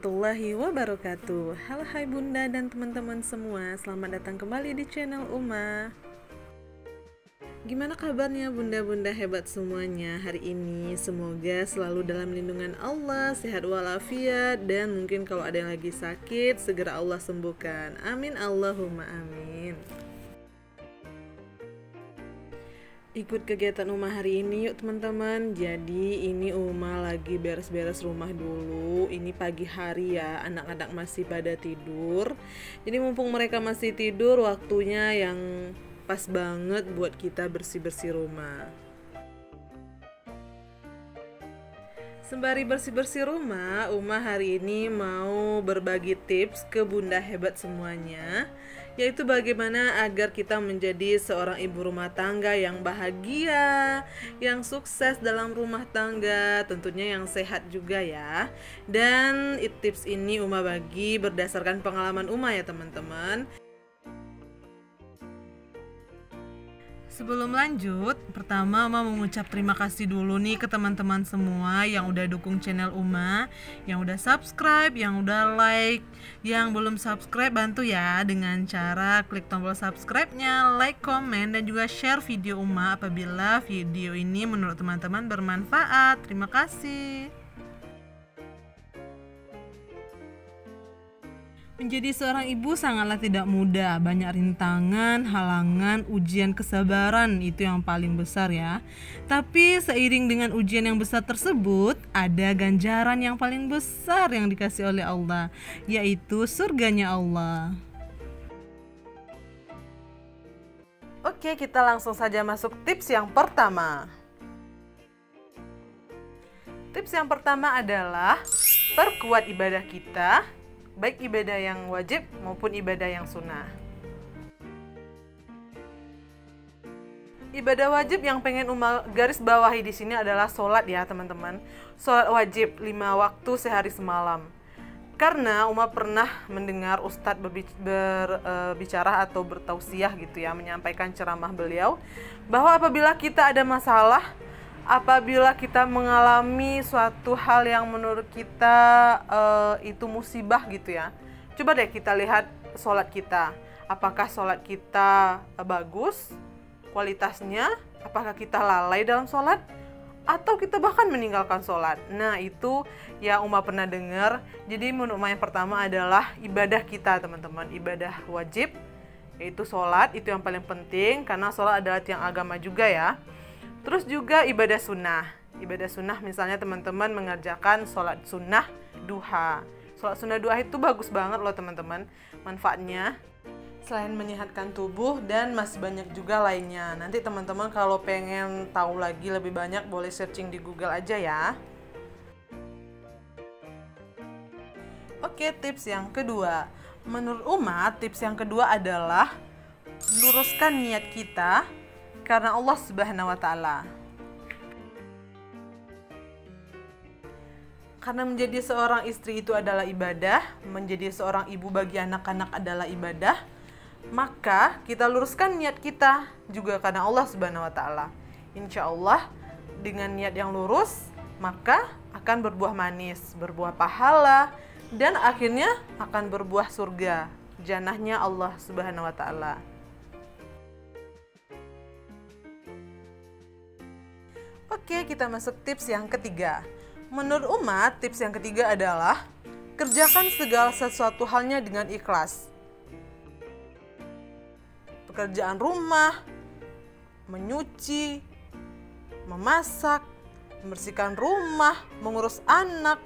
warahmatullahi wabarakatuh. Halo hai bunda dan teman-teman semua, selamat datang kembali di channel Uma. Gimana kabarnya bunda-bunda hebat semuanya hari ini? Semoga selalu dalam lindungan Allah, sehat walafiat, dan mungkin kalau ada yang lagi sakit segera Allah sembuhkan. Amin Allahumma amin. Ikut kegiatan Uma hari ini yuk teman-teman. Jadi ini Uma lagi beres-beres rumah dulu. Ini pagi hari ya, anak-anak masih pada tidur. Jadi mumpung mereka masih tidur, waktunya yang pas banget buat kita bersih-bersih rumah. Sembari bersih-bersih rumah, Uma hari ini mau berbagi tips ke bunda hebat semuanya, yaitu bagaimana agar kita menjadi seorang ibu rumah tangga yang bahagia, yang sukses dalam rumah tangga, tentunya yang sehat juga ya. Dan tips ini Uma bagi berdasarkan pengalaman Uma ya teman-teman. Sebelum lanjut, pertama Uma mengucap terima kasih dulu nih ke teman-teman semua yang udah dukung channel Uma, yang udah subscribe, yang udah like. Yang belum subscribe bantu ya dengan cara klik tombol subscribe-nya, like, komen, dan juga share video Uma apabila video ini menurut teman-teman bermanfaat. Terima kasih. Menjadi seorang ibu sangatlah tidak mudah, banyak rintangan, halangan, ujian kesabaran itu yang paling besar ya. Tapi seiring dengan ujian yang besar tersebut, ada ganjaran yang paling besar yang dikasih oleh Allah, yaitu surganya Allah. Oke, kita langsung saja masuk tips yang pertama. Tips yang pertama adalah perkuat ibadah kita, baik ibadah yang wajib maupun ibadah yang sunnah. Ibadah wajib yang pengen Uma garis bawahi di sini adalah sholat ya teman-teman. Sholat wajib 5 waktu sehari semalam. Karena Uma pernah mendengar Ustadz berbicara atau bertausiah gitu ya, menyampaikan ceramah beliau bahwa apabila kita ada masalah, apabila kita mengalami suatu hal yang menurut kita itu musibah gitu ya, coba deh kita lihat sholat kita. Apakah sholat kita bagus kualitasnya? Apakah kita lalai dalam sholat? Atau kita bahkan meninggalkan sholat? Nah itu yang Uma pernah dengar. Jadi menurut Uma yang pertama adalah ibadah kita teman-teman. Ibadah wajib yaitu sholat, itu yang paling penting karena sholat adalah tiang agama juga ya. Terus juga ibadah sunnah. Ibadah sunnah misalnya teman-teman mengerjakan sholat sunnah duha. Sholat sunnah duha itu bagus banget loh teman-teman manfaatnya. Selain menyehatkan tubuh dan masih banyak juga lainnya. Nanti teman-teman kalau pengen tahu lagi lebih banyak boleh searching di Google aja ya. Oke, tips yang kedua. Menurut Uma, tips yang kedua adalah luruskan niat kita karena Allah Subhanahu wa Ta'ala. Karena menjadi seorang istri itu adalah ibadah, menjadi seorang ibu bagi anak-anak adalah ibadah, maka kita luruskan niat kita juga karena Allah Subhanahu wa Ta'ala. Insya Allah dengan niat yang lurus, maka akan berbuah manis, berbuah pahala, dan akhirnya akan berbuah surga, jannahnya Allah Subhanahu wa Ta'ala. Oke, kita masuk tips yang ketiga. Menurut Uma, tips yang ketiga adalah kerjakan segala sesuatu halnya dengan ikhlas. Pekerjaan rumah, menyuci, memasak, membersihkan rumah, mengurus anak,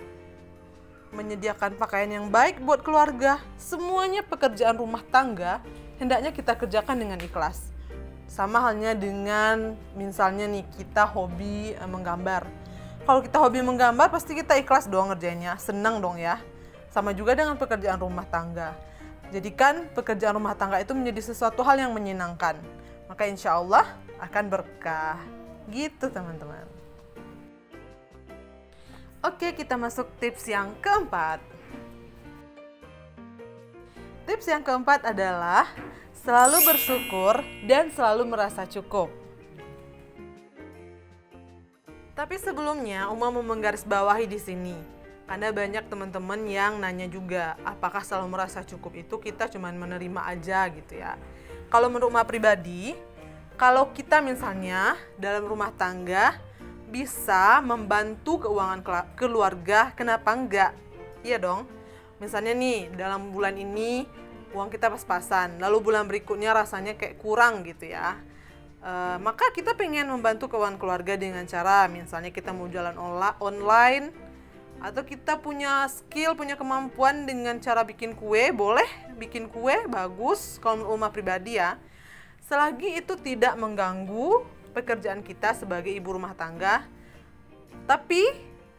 menyediakan pakaian yang baik buat keluarga, semuanya pekerjaan rumah tangga hendaknya kita kerjakan dengan ikhlas. Sama halnya dengan misalnya nih kita hobi menggambar. Kalau kita hobi menggambar pasti kita ikhlas dong ngerjainnya, senang dong ya. Sama juga dengan pekerjaan rumah tangga. Jadikan pekerjaan rumah tangga itu menjadi sesuatu hal yang menyenangkan. Maka insya Allah akan berkah. Gitu teman-teman. Oke, kita masuk tips yang keempat. Tips yang keempat adalah selalu bersyukur dan selalu merasa cukup. Tapi sebelumnya Uma mau menggarisbawahi di sini Karena banyak teman-teman yang nanya juga, apakah selalu merasa cukup itu kita cuman menerima aja gitu ya. Kalau menurut Uma pribadi, kalau kita misalnya dalam rumah tangga bisa membantu keuangan keluarga, kenapa enggak? Iya dong. Misalnya nih, dalam bulan ini uang kita pas-pasan, lalu bulan berikutnya rasanya kayak kurang gitu ya. Maka kita pengen membantu keuangan keluarga dengan cara misalnya kita mau jualan online, atau kita punya skill, punya kemampuan dengan cara bikin kue, boleh bikin kue, bagus kalau Uma pribadi ya. Selagi itu tidak mengganggu pekerjaan kita sebagai ibu rumah tangga, tapi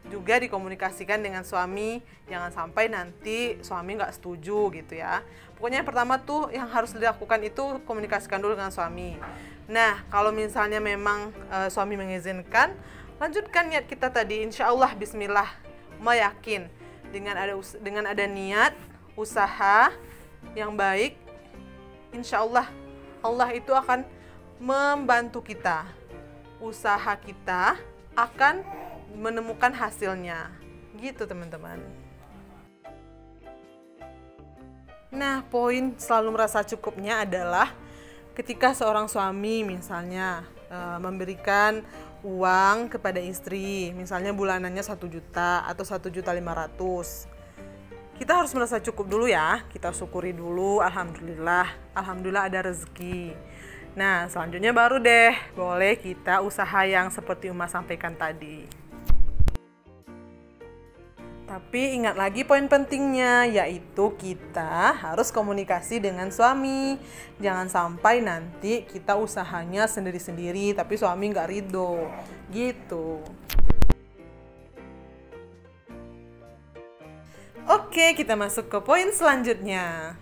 juga dikomunikasikan dengan suami, jangan sampai nanti suami nggak setuju gitu ya. Pokoknya yang pertama tuh yang harus dilakukan itu komunikasikan dulu dengan suami. Nah, kalau misalnya memang suami mengizinkan, lanjutkan niat kita tadi, insya Allah bismillah. Uma yakin dengan ada niat usaha yang baik, insya Allah Allah itu akan membantu kita. Usaha kita akan menemukan hasilnya. Gitu teman-teman. Nah, poin selalu merasa cukupnya adalah ketika seorang suami misalnya memberikan uang kepada istri, misalnya bulanannya 1 juta atau 1.500.000. Kita harus merasa cukup dulu ya, kita syukuri dulu, alhamdulillah ada rezeki. Nah, selanjutnya baru deh boleh kita usaha yang seperti Uma sampaikan tadi. Tapi ingat lagi poin pentingnya, yaitu kita harus komunikasi dengan suami. Jangan sampai nanti kita usahanya sendiri-sendiri tapi suami nggak ridho gitu. Oke, kita masuk ke poin selanjutnya.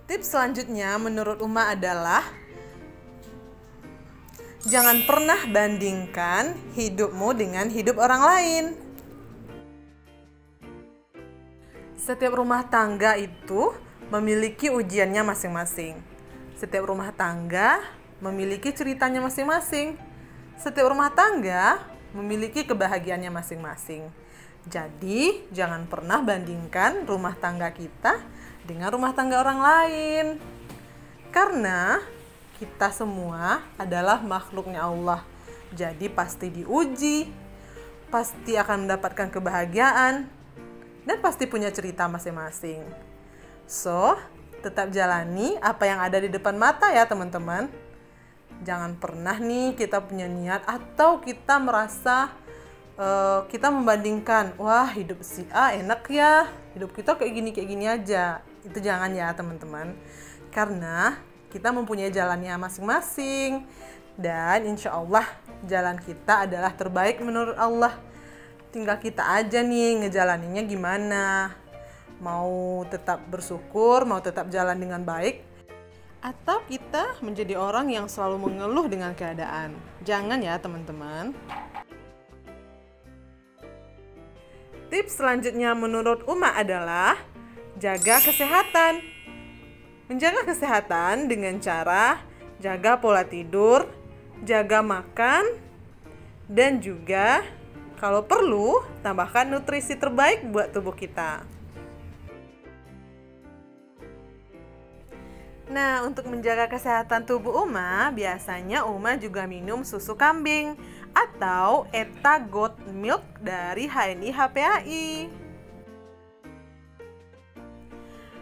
Tips selanjutnya menurut Uma adalah jangan pernah bandingkan hidupmu dengan hidup orang lain. Setiap rumah tangga itu memiliki ujiannya masing-masing. Setiap rumah tangga memiliki ceritanya masing-masing. Setiap rumah tangga memiliki kebahagiaannya masing-masing. Jadi, jangan pernah bandingkan rumah tangga kita dengan rumah tangga orang lain. Karena kita semua adalah makhluknya Allah. Jadi pasti diuji, pasti akan mendapatkan kebahagiaan, dan pasti punya cerita masing-masing. So, tetap jalani apa yang ada di depan mata ya teman-teman. Jangan pernah nih kita punya niat atau kita merasa kita membandingkan, wah hidup si A enak ya, hidup kita kayak gini aja. Itu jangan ya teman-teman. Karena kita mempunyai jalannya masing-masing. Dan insya Allah jalan kita adalah terbaik menurut Allah. Tinggal kita aja nih ngejalaninnya gimana. Mau tetap bersyukur, mau tetap jalan dengan baik, atau kita menjadi orang yang selalu mengeluh dengan keadaan. Jangan ya teman-teman. Tips selanjutnya menurut Uma adalah jaga kesehatan. Menjaga kesehatan dengan cara jaga pola tidur, jaga makan, dan juga kalau perlu, tambahkan nutrisi terbaik buat tubuh kita. Nah, untuk menjaga kesehatan tubuh Uma, biasanya Uma juga minum susu kambing atau ETA Goat Milk dari HNI HPAI.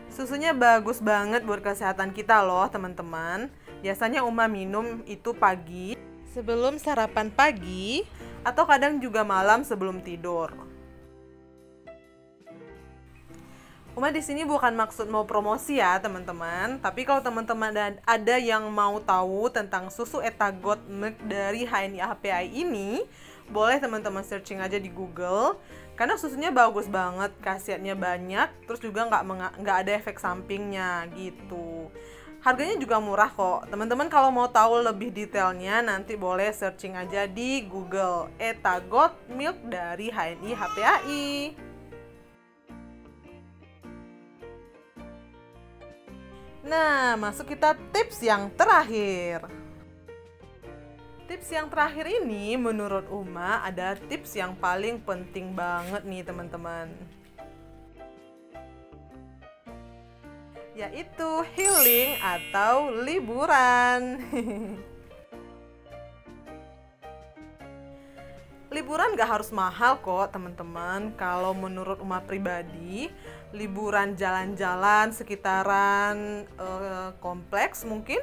Susunya bagus banget buat kesehatan kita loh, teman-teman. Biasanya Uma minum itu pagi, sebelum sarapan pagi, atau kadang juga malam sebelum tidur. Uma di sini bukan maksud mau promosi ya teman-teman, tapi kalau teman-teman ada yang mau tahu tentang susu ETA Goat Milk dari HNI HPAI ini, boleh teman-teman searching aja di Google, karena susunya bagus banget, khasiatnya banyak, terus juga nggak ada efek sampingnya gitu. Harganya juga murah kok. Teman-teman kalau mau tahu lebih detailnya nanti boleh searching aja di Google ETA Goat Milk dari HNI HPAI. Nah, masuk kita tips yang terakhir. Tips yang terakhir ini menurut Uma ada tips yang paling penting banget nih teman-teman, yaitu healing atau liburan. Liburan gak harus mahal kok teman-teman. Kalau menurut Uma pribadi, liburan jalan-jalan sekitaran kompleks mungkin,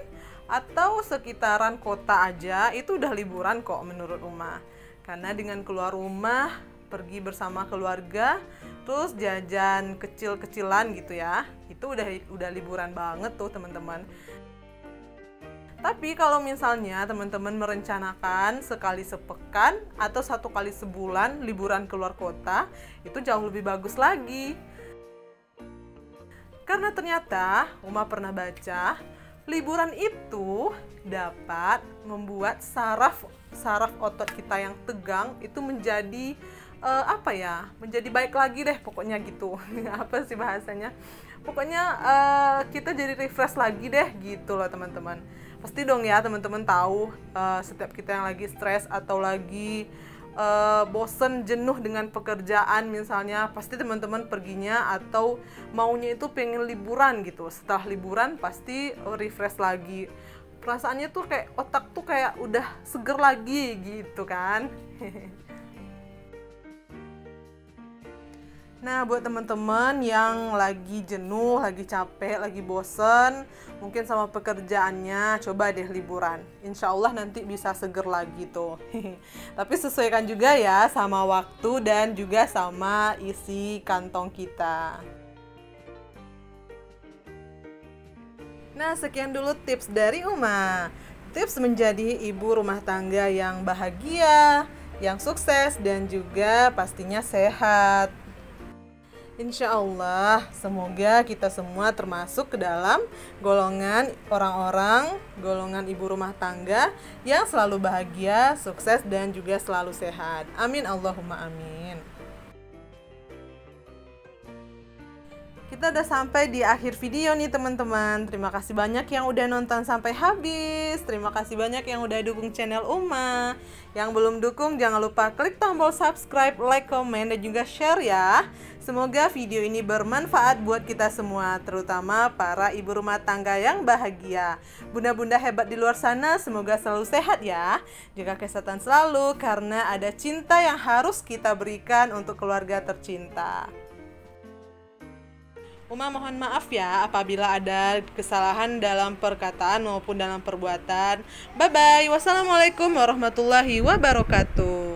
atau sekitaran kota aja itu udah liburan kok menurut Uma. Karena dengan keluar rumah, pergi bersama keluarga, terus jajan kecil-kecilan gitu ya, itu udah liburan banget tuh teman-teman. Tapi kalau misalnya teman-teman merencanakan sekali sepekan atau 1 kali sebulan liburan keluar kota, itu jauh lebih bagus lagi. Karena ternyata Uma pernah baca, liburan itu dapat membuat saraf otot kita yang tegang itu menjadi menjadi baik lagi deh pokoknya gitu. Apa sih bahasanya? Pokoknya kita jadi refresh lagi deh gitu loh teman-teman. Pasti dong ya teman-teman tahu, setiap kita yang lagi stres atau lagi bosen, jenuh dengan pekerjaan misalnya, pasti teman-teman perginya atau maunya itu pengen liburan gitu. Setelah liburan pasti refresh lagi. Perasaannya tuh kayak otak tuh kayak udah seger lagi gitu kan. Nah, buat teman-teman yang lagi jenuh, lagi capek, lagi bosen, mungkin sama pekerjaannya, coba deh liburan. Insya Allah nanti bisa seger lagi tuh. Tapi sesuaikan juga ya sama waktu dan juga sama isi kantong kita. Nah, sekian dulu tips dari Uma. Tips menjadi ibu rumah tangga yang bahagia, yang sukses, dan juga pastinya sehat. Insya Allah, semoga kita semua termasuk ke dalam golongan golongan ibu rumah tangga yang selalu bahagia, sukses, dan juga selalu sehat. Amin Allahumma amin. Kita udah sampai di akhir video nih teman-teman. Terima kasih banyak yang udah nonton sampai habis. Terima kasih banyak yang udah dukung channel Uma. Yang belum dukung jangan lupa klik tombol subscribe, like, komen, dan juga share ya. Semoga video ini bermanfaat buat kita semua, terutama para ibu rumah tangga yang bahagia. Bunda-bunda hebat di luar sana, semoga selalu sehat ya. Jaga kesehatan selalu, karena ada cinta yang harus kita berikan untuk keluarga tercinta. Uma mohon maaf ya apabila ada kesalahan dalam perkataan maupun dalam perbuatan. Bye-bye. Wassalamualaikum warahmatullahi wabarakatuh.